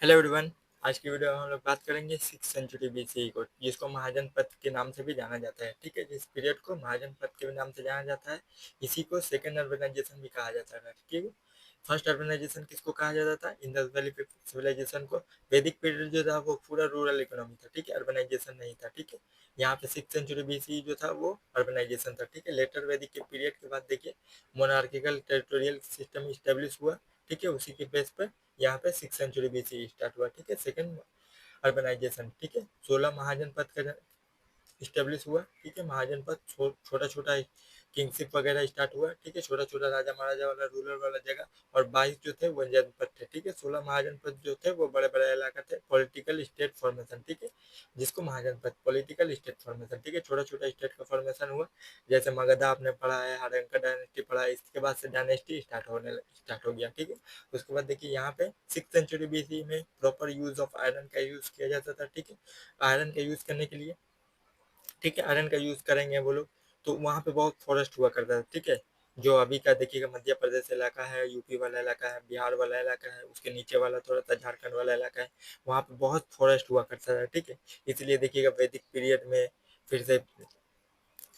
Hello everyone. आज की video में हम लोग बात करेंगे 6th सेंचुरी बीसीई को, जिसको महाजनपद के नाम से भी जाना जाता है। ठीक है, जिस पीरियड को महाजनपद के नाम से जाना जाता है, इसी को सेकंड अर्बनाइजेशन भी कहा जाता है। ठीक है, फर्स्ट अर्बनाइजेशन किसको कहा जाता था? इंडस वैली सिविलाइजेशन को। वैदिक पीरियड जो था वो पूरा रूरल इकोनॉमी था। ठीक है, अर्बनाइजेशन नहीं था। ठीक है, यहाँ पे 6th सेंचुरी बीसीई जो था वो अर्बनाइजेशन था। ठीक है, लेटर वैदिक के पीरियड के बाद देखिए मोनार्किकल टेरिटोरियल सिस्टम स्टेब्लिश हुआ। ठीक है, उसी के बेस पर यहाँ पे 6th सेंचुरी बीसी स्टार्ट हुआ। ठीक है, सेकंड अर्बनाइजेशन। ठीक है, 16 महाजनपद का स्टेब्लिश हुआ। ठीक है, महाजनपद छोटा छोटा किंगशिप वगैरह स्टार्ट हुआ। ठीक है, छोटा छोटा राजा महाराजा वाला रूरल वाला जगह, और 22 जो थे वो जनपद थे। ठीक है, 16 महाजनपद जो थे वो बड़े बड़े इलाका थे, पॉलिटिकल स्टेट फॉर्मेशन। ठीक है, जिसको महाजनपद पॉलिटिकल स्टेट फॉर्मेशन। ठीक है, छोटा छोटा स्टेट का फॉर्मेशन हुआ। जैसे मगधा आपने पढ़ा है, हड़प्पा डायनेस्टी पढ़ा है, इसके बाद से डायनेस्टी स्टार्ट हो गया। ठीक है, उसके बाद देखिए यहाँ पे 6th सेंचुरी बीसी में प्रॉपर यूज ऑफ आयरन का यूज किया जाता था। ठीक है, आयरन का यूज करने के लिए, ठीक है, आयरन का यूज करेंगे वो लोग, तो वहाँ पे बहुत फॉरेस्ट हुआ करता है। ठीक है, जो अभी का देखिएगा मध्य प्रदेश इलाका है, यूपी वाला इलाका है, बिहार वाला इलाका है, उसके नीचे वाला थोड़ा सा झारखंड वाला इलाका है, वहाँ पे बहुत फॉरेस्ट हुआ करता है। ठीक है, इसलिए देखिएगा वैदिक पीरियड में, फिर से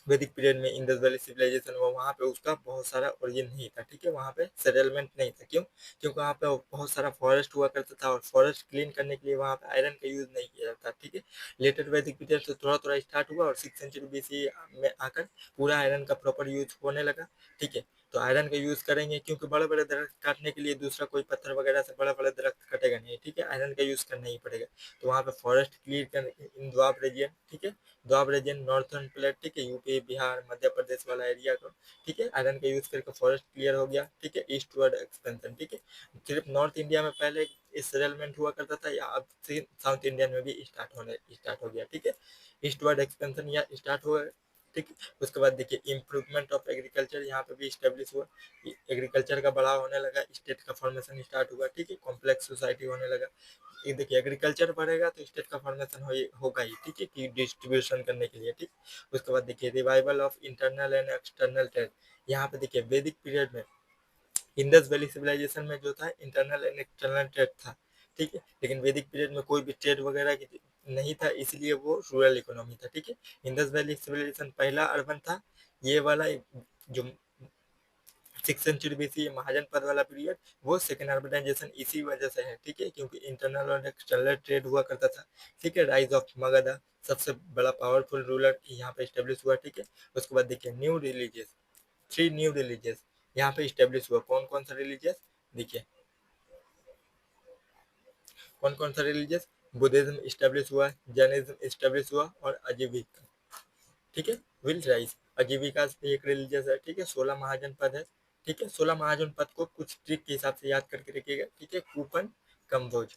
वैदिक पीरियड में इंडस वैली सिविलाइजेशन हुआ, वहाँ पे उसका बहुत सारा ओरिजिन नहीं था। ठीक है, वहाँ पे सेटलमेंट नहीं था। क्यों? क्योंकि वहाँ पे बहुत सारा फॉरेस्ट हुआ करता था, और फॉरेस्ट क्लीन करने के लिए वहाँ पे आयरन का यूज नहीं किया जाता। ठीक है, लेटर वैदिक पीरियड से थोड़ा थोड़ा स्टार्ट हुआ, और 6th सेंचुरी बीसी में आकर पूरा आयरन का प्रॉपर यूज होने लगा। ठीक है, तो आयरन का यूज करेंगे क्योंकि बड़े बड़े दरख्त काटने के लिए दूसरा कोई पत्थर वगैरह से बड़े बड़े दरख्त कटेगा नहीं। ठीक है, आयरन का यूज करना ही पड़ेगा। तो वहाँ पे फॉरेस्ट क्लियर करने इन द्वाब रीजियन, ठीक है, द्वाब रीजन नॉर्थर्न प्लेट, ठीक है, यूपी बिहार मध्य प्रदेश वाला एरिया को, ठीक है, आयरन का यूज करके फॉरेस्ट क्लियर हो गया। ठीक है, ईस्टवर्ड एक्सपेंशन। ठीक है, सिर्फ नॉर्थ इंडिया में पहले इस सेटलमेंट हुआ करता था, या अब साउथ इंडियन में भी स्टार्ट हो गया। ठीक है, ईस्टवर्ड एक्सपेंशन या स्टार्ट हुआ। ठीक है, उसके बाद देखिए इम्प्रूवमेंट ऑफ एग्रीकल्चर यहाँ पे भी स्टेब्लिश हुआ। एग्रीकल्चर का बढ़ावा होने लगा, स्टेट का फॉर्मेशन स्टार्ट हुआ। ठीक है, कॉम्प्लेक्स सोसाइटी होने लगा। ये देखिए एग्रीकल्चर बढ़ेगा तो स्टेट का फॉर्मेशन होगा ही। ठीक है, कि डिस्ट्रीब्यूशन करने के लिए। ठीक, उसके बाद देखिए revival of internal and external trade. यहाँ पे देखिए वैदिक पीरियड में इंडस वैली सिविलाइजेशन में जो था इंटरनल एंड एक्सटर्नल ट्रेड था। ठीक है, लेकिन वैदिक पीरियड में कोई भी ट्रेड वगैरह नहीं था, इसलिए वो रूरल इकोनॉमी था। ठीक है, इंडस वैली सिविलाइजेशन पहला अर्बन था। ये वाला जो 6th सेंचुरी बीसी महाजनपद वाला पीरियड, वो सेकेंड अर्बनाइजेशन इसी वजह से है। ठीक है, क्योंकि इंटरनल और एक्सटर्नल ट्रेड हुआ करता था। ठीक है, राइज ऑफ मगधा सबसे बड़ा पावरफुल रूलर यहाँ पे स्टेब्लिश हुआ। ठीक है, उसके बाद देखिए न्यू रिलीजियस, 3 न्यू रिलीजियस यहाँ पे स्टेब्लिश हुआ। कौन कौन सा रिलीजियस? देखिए कौन कौन सा रिलीजियस, बुद्धिज्म स्टेब्लिश हुआ, जैनिज्म स्टेब्लिश हुआ, और अजीविका। ठीक है, विल राइज, आजीविका भी एक रिलीजियस है। ठीक है, 16 महाजनपद है। ठीक है, 16 महाजनपद को कुछ ट्रिक के हिसाब से याद करके रखिएगा। ठीक है, कूपन, कम्बोज,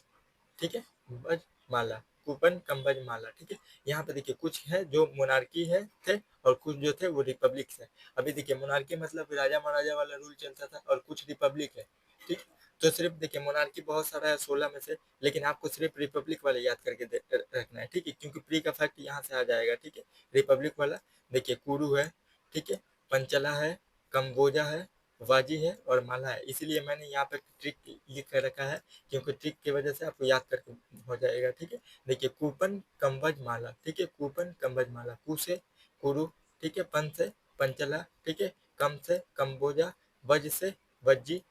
ठीक है, बज माला, कूपन कम्बज माला। ठीक है, यहाँ पे देखिए कुछ है जो मोनार्की है थे, और कुछ जो थे वो रिपब्लिक है। अभी देखिए मोनार्की मतलब राजा महाराजा वाला रूल चलता था, और कुछ रिपब्लिक है। ठीक, तो सिर्फ देखिए मोनार्की बहुत सारा है 16 में से, लेकिन आपको सिर्फ रिपब्लिक वाले याद करके रखना है। ठीक है, क्योंकि प्री का फैक्ट यहाँ से आ जाएगा। ठीक है, रिपब्लिक वाला देखिए कुरु है, ठीक है, पंचला है, कम्बोजा है, वाजी है, और माला है। इसीलिए मैंने यहाँ पे ट्रिक लिख कर रखा है, क्योंकि ट्रिक की वजह से आपको याद करके हो जाएगा। ठीक है, देखिए कूपन कम्बज माला। ठीक है, कूपन कम्बज माला, कू से कुरु, ठीक है, पन से पंचला, ठीक है, कम से कम्बोजा, वज से वज्जी,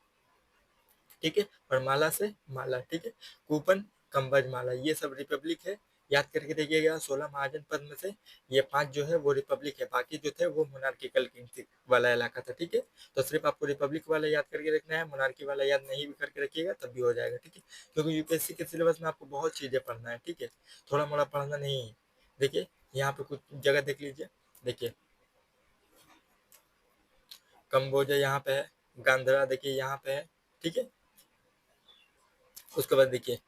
ठीक है, और माला से माला। ठीक है, कूपन कम्बज माला ये सब रिपब्लिक है। याद करके देखिएगा 16 महाजन पद में से ये 5 जो है वो रिपब्लिक है, बाकी जो थे वो मोनार्किकल किंग वाला इलाका था। ठीक है, तो सिर्फ आपको रिपब्लिक वाला याद करके रखना है, मोनार्की वाला याद नहीं भी करके रखिएगा तब भी हो जाएगा। ठीक है, क्योंकि यूपीएससी के सिलेबस में आपको बहुत चीजें पढ़ना है। ठीक है, थोड़ा मोड़ा पढ़ना नहीं है। देखिए यहाँ पे कुछ जगह देख लीजिए। देखिए कम्बोजा यहाँ पे है, गांधरा देखिए यहाँ पे है। ठीक है, उसके बाद देखिए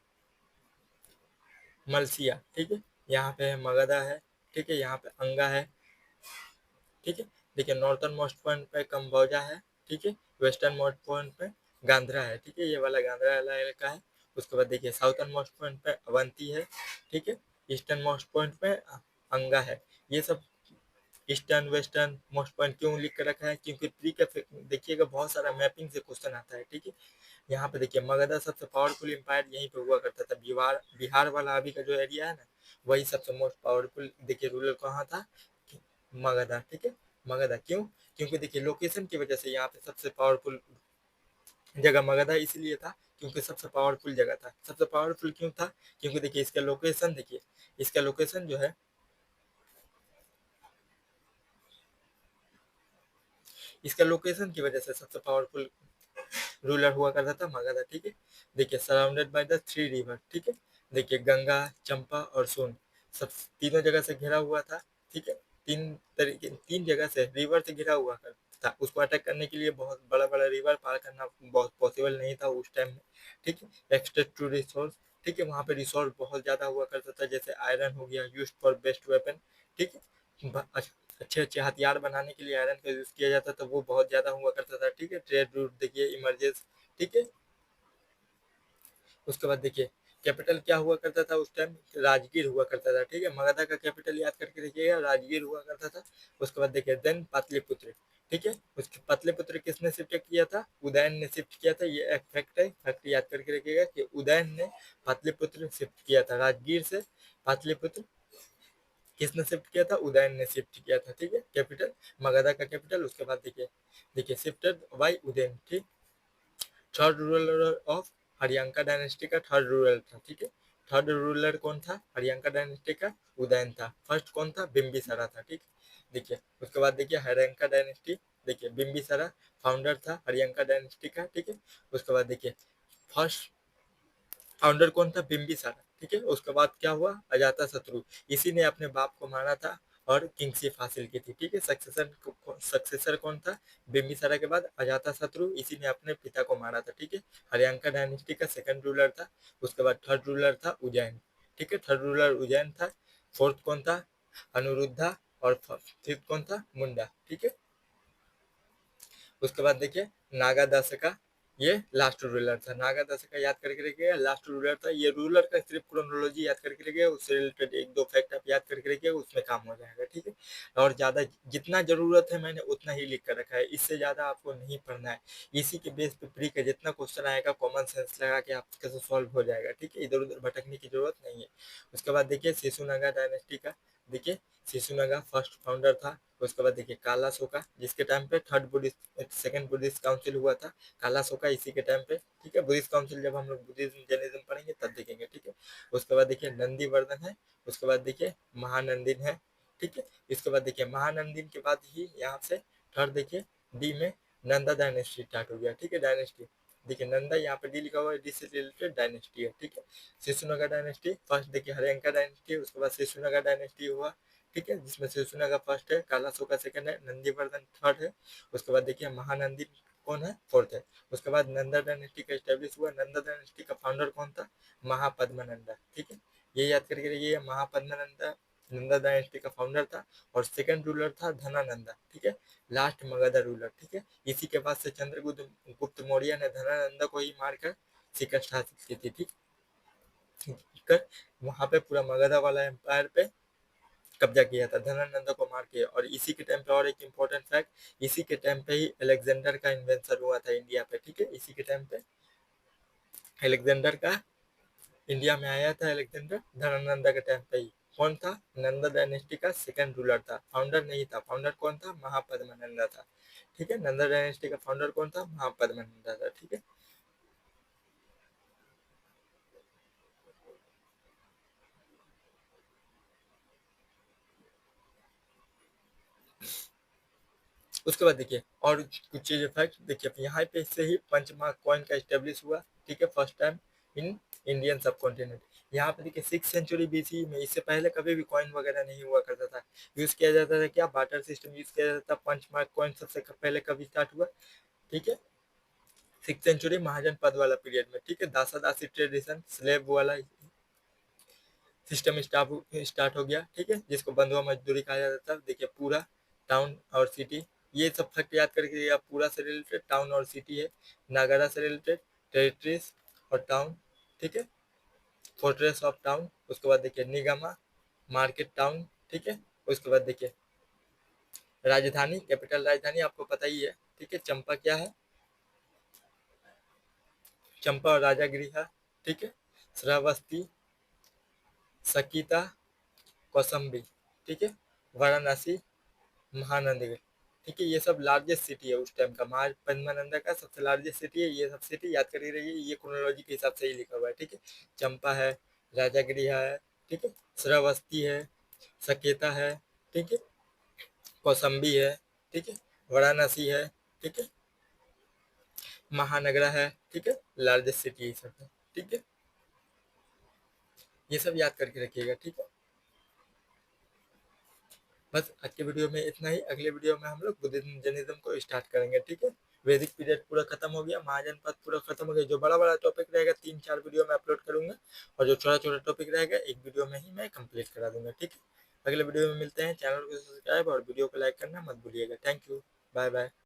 मलसिया, ठीक है, यहाँ पे है मगधा है। ठीक है, यहाँ पे अंगा है। ठीक है, देखिए नॉर्थर्न मोस्ट पॉइंट पे कम्बोजा है। ठीक है, वेस्टर्न मोस्ट पॉइंट पे गांधरा है। ठीक है, ये वाला गांधरा वाला इलाका है। उसके बाद देखिए साउथर्न मोस्ट पॉइंट पे अवंती है। ठीक है, ईस्टर्न मोस्ट पॉइंट पे अंगा है। ये सब ईस्टर्न वेस्टर्न मोस्ट पॉइंट क्यों लिख कर रखा है, क्योंकि ट्री का देखिएगा बहुत सारा मैपिंग से क्वेश्चन आता है, ठीक है। यहाँ पे देखिए मगध सबसे पावरफुल एम्पायर यहीं पे हुआ करता था, बिहार बिहार वाला अभी का जो एरिया है ना, वही सबसे मोस्ट पावरफुल देखिए रूलर कहाँ था, मगधा, ठीक है। मगधा क्यों, क्योंकि देखिए लोकेशन की वजह से यहाँ पे सबसे पावरफुल जगह मगधा इसलिए था क्योंकि सबसे पावरफुल जगह था। सबसे पावरफुल क्यों था, क्योंकि देखिए इसका लोकेशन, देखिए इसका लोकेशन जो है, इसका लोकेशन की वजह से सबसे पावरफुल रूलर हुआ करता था मगधा, ठीक है। देखिए surrounded by the three river, ठीक है। देखिए गंगा, चंपा और सोन, सब तीनों जगह से घिरा हुआ था, ठीक है। तीन जगह से रिवर से घिरा हुआ था, उसको अटैक करने के लिए बहुत बड़ा बड़ा रिवर पार करना बहुत पॉसिबल नहीं था उस टाइम में, ठीक है। एक्स्ट्रा टू रिसोर्स, ठीक है, वहाँ पे रिसोर्स बहुत ज्यादा हुआ करता था, जैसे आयरन हो गया यूज फॉर बेस्ट वेपन, ठीक है। अच्छे अच्छे हथियार बनाने के लिए आयरन का यूज किया जाता था, वो बहुत ज्यादा हुआ करता था, ठीक है। ट्रेड रूट देखिए इमरजेंस, ठीक है। उसके बाद देखिए कैपिटल क्या हुआ करता था उस टाइम, राजगीर हुआ करता था, ठीक है। मगधा का कैपिटल याद करके देखिएगा, राजगीर हुआ करता था। उसके बाद देखिए देन पाटलिपुत्र, ठीक है। उसके पाटलिपुत्र किसने शिफ्ट किया था, उदयन ने शिफ्ट किया था, ये एक फैक्ट है, फैक्ट याद करके रखिएगा कि उदयन ने पाटलिपुत्र शिफ्ट किया था राजगीर से पाटलिपुत्र, किसने शिफ्ट किया था, उदयन ने शिफ्ट किया था, ठीक है। कैपिटल मगधा का कैपिटल। उसके बाद देखिए देखिए शिफ्टेड बाय उदयन, ठीक। थर्ड रूलर ऑफ हरियांका डायनेस्टी का थर्ड रूलर था, ठीक है। थर्ड रूलर कौन था हरियांका डायनेस्टी का, उदयन था। फर्स्ट कौन था, बिम्बिसारा था, ठीक। देखिए उसके बाद देखिए हरियांका डायनेस्टी, देखिए बिम्बिसारा फाउंडर था हरियांका डायनेस्टी का, ठीक है। उसके बाद देखिए फर्स्ट फाउंडर कौन था, बिम्बिसारा, ठीक है। उसके बाद क्या हुआ, अजाता शत्रु, इसी ने अपने बाप को मारा था और किंगशिप हासिल की थी, ठीक है। सक्सेसर कौन था, बिम्बिसारा के बाद अजाता शत्रु, इसी ने अपने पिता को मारा था, ठीक है। हरियांका डायनेस्टी का सेकंड रूलर था। उसके बाद थर्ड रूलर था उज्जैन, ठीक है। थर्ड रूलर उज्जैन था। फोर्थ कौन था, अनुरुद्धा। और फिफ्थ कौन था, मुंडा, ठीक है। उसके बाद देखिए नागा दास का ये लास्ट रूलर था, नागा दास का याद करके रखिएगा, लास्ट रूलर था ये। रूलर का सिर्फ क्रोनोलॉजी याद करके रखिएगा, उससे रिलेटेड एक दो फैक्ट आप याद करके रखिएगा, उसमें काम हो जाएगा, ठीक है। और ज्यादा जितना जरूरत है मैंने उतना ही लिख कर रखा है, इससे ज्यादा आपको नहीं पढ़ना है। इसी के बेस पे प्री का जितना क्वेश्चन आएगा कॉमन सेंस लगा के आपके से सॉल्व हो जाएगा, ठीक है। इधर उधर भटकने की जरूरत नहीं है। उसके बाद देखिए शिशुनागा डायनेस्टी का, देखिए शिशुनागा फर्स्ट फाउंडर था। उसके बाद देखिए काला सोका, जिसके टाइम पे third Buddhist second Buddhist council हुआ था, काला सोका इसी के टाइम पे, ठीक है। बुद्धिस्ट काउंसिल जब हम लोग बुद्धिज्म जैनिज्म पढ़ेंगे तब देखेंगे, ठीक है। उसके बाद देखिए नंदी वर्धन है। उसके बाद देखिए महानंदिन है, ठीक है। इसके बाद देखिए महानंदिन के बाद ही यहाँ से थर्ड देखिए डी में नंदा डायनेस्टी स्टार्ट हो गया, ठीक है। डायनेस्टी देखिए नंदा यहाँ पे डी लिखा हुआ है, डी से रिलेटेड डायनेस्टी है, ठीक है। शिशुनागा डायनेस्टी फर्स्ट देखिए हरियांका डायनेस्टी, उसके बाद शिशुनागा डायनेस्टी हुआ, ठीक है, जिसमें शिशुनागा फर्स्ट है, काला सोका सेकंड है, नंदीवर्धन थर्ड है। उसके बाद देखिए महानंदी कौन है, फोर्थ है। उसके बाद नंदा डायनेस्टी का स्टैब्लिश हुआ। नंदा डायनेस्टी का फाउंडर कौन था, महापद्मनंदा, ठीक है। ये याद करके रखिए महापद्मनंदा नंदा डायनेस्टी का फाउंडर था। और सेकंड रूलर था धनानंदा, ठीक है, लास्ट मगधा रूलर, ठीक है। इसी के बाद से चंद्रगुप्त गुप्त मौर्य ने धनानंदा को ही मारकर शिकस्त हासिल की थी, ठीक कर वहां पे पूरा मगधा वाला एम्पायर पे कब्जा किया था धनानंदा को मार के। और इसी के टाइम पे और एक इम्पोर्टेंट फैक्ट, इसी के टाइम पे ही अलेक्जेंडर का इन्वेंशन हुआ था इंडिया पे, ठीक है। इसी के टाइम पे अलेक्जेंडर का इंडिया में आया था, अलेक्जेंडर धनानंदा के टाइम पे ही। कौन था, नंदा डायनेस्टी का सेकंड रूलर था, फाउंडर नहीं था। फाउंडर कौन था, महापद्मनंदा था, ठीक है। नंदा डायनेस्टी का फाउंडर कौन था, महापद्मनंदा था, ठीक है। उसके बाद देखिए और कुछ चीजें फैक्ट देखिए, यहाँ पे से ही पंचमार्क कॉइन का स्टेब्लिश हुआ, ठीक है, फर्स्ट टाइम इन इंडियन सब कॉन्टिनेंट। यहाँ पे देखिए 6 सेंचुरी बीसी में, इससे पहले कभी भी कॉइन वगैरह नहीं हुआ करता था। यूज किया जाता था क्या, बाटर सिस्टम यूज किया जाता था। पंचमार्क कॉइन सबसे पहले कभी स्टार्ट हुआ, ठीक है, 6 सेंचुरी महाजन पद वाला पीरियड में, ठीक है। दासा दासी ट्रेडिशन स्लेव वाला सिस्टम स्टार्ट हो गया, ठीक है, जिसको बंधुआ मजदूरी कहा जाता था। देखिए पूरा टाउन और सिटी, ये सब फैक्ट याद करके आप पूरा से रिलेटेड टाउन और सिटी है। नागरा से रिलेटेड टेरिटरीज और टाउन, ठीक है, फोर्ट्रेस ऑफ टाउन। उसके बाद देखिए निगमा मार्केट टाउन, ठीक है। उसके बाद देखिए राजधानी, कैपिटल राजधानी आपको पता ही है, ठीक है। चंपा क्या है? चंपा और राजागृह, ठीक है। श्रावस्ती, सकीता, कौसम्बी, ठीक है। वाराणसी, महानंदगढ़, ठीक है। ये सब लार्जेस्ट सिटी है उस टाइम का, महापद्मानंदा का सबसे लार्जेस्ट सिटी है। ये सब सिटी याद कर ही रहिए, ये क्रोनोलॉजी के हिसाब से ही लिखा हुआ है, ठीक है। चंपा है, राजागृह है, ठीक है। श्रावस्ती है, सकेता है, ठीक है। कौसम्बी है, ठीक है। वाराणसी है, ठीक है। महानगरा है, ठीक है। लार्जेस्ट सिटी ये सब है, ठीक है। ये सब याद करके रखिएगा, ठीक है। बस आज के वीडियो में इतना ही। अगले वीडियो में हम लोग बुद्धिज्म जैनिज्म को स्टार्ट करेंगे, ठीक है। वैदिक पीरियड पूरा खत्म हो गया, महाजनपद पूरा खत्म हो गया। जो बड़ा बड़ा टॉपिक रहेगा 3-4 वीडियो में अपलोड करूंगा, और जो छोटा छोटा टॉपिक रहेगा एक वीडियो में ही मैं कंप्लीट करा दूंगा, ठीक है। अगले वीडियो में मिलते हैं। चैनल को सब्सक्राइब और वीडियो को लाइक करना मत भूलिएगा। Thank you, bye bye.